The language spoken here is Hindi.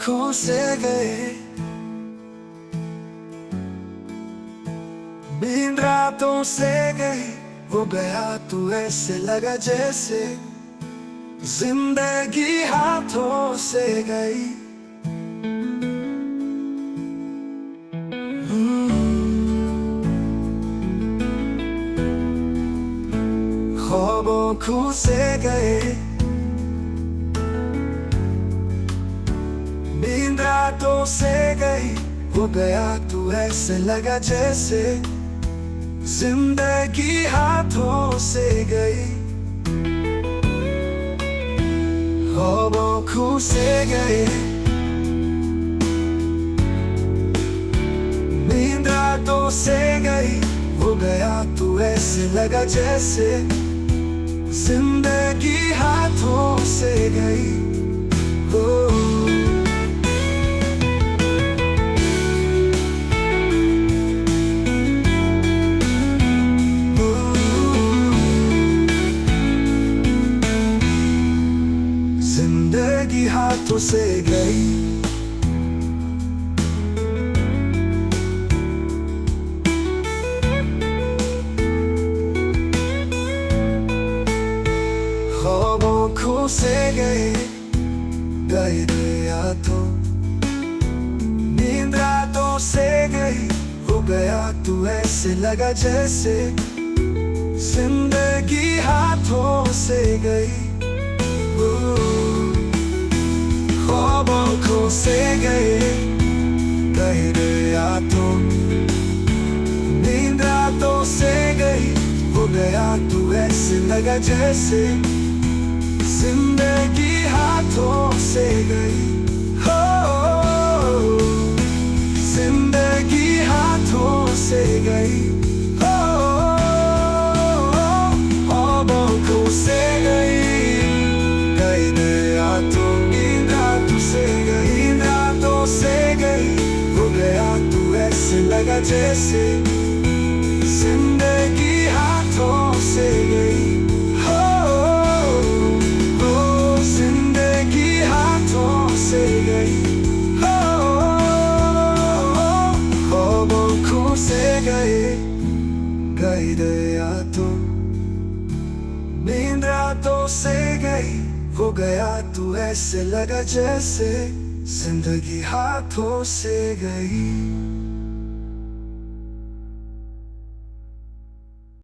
आंखों से गए, नींद रातों से गई, वो गया तू ऐसे लगा जैसे जिंदगी हाथों से गई। ख्वाबों खो से गए, नींद रातों से गई, वो गया तू ऐसे लगा जैसे जिंदगी हाथों से गई। ख्वाबों खो से गए, नींद रातों से गई, वो गया तू ऐसे लगा जैसे जिंदगी हाथों से गई। जिंदगी हाथों से गई। ख्वाबों खो से गए, गए गया तो नींद रातों से गई, वो गया तू ऐसे लगा जैसे जिंदगी हाथों से गई। ख्वाबों खो से गए, गए गया तो नींद रातों से गई, वो गया तू ऐसे लगा जैसे जिंदगी हाथों से गई। हो जिंदगी हाथों से गई। हो ख्वाबों खो से गई, गए गया तो नींद रातों से गई, नींद रातों से गई, वो गया तू ऐसे लगा जैसे जिंदगी हाथों से गई। से गई। ख्वाबों खो से गए, गए गया तो नींद रातों से गई, वो गया तू ऐसे लगा जैसे जिंदगी हाथों से गई।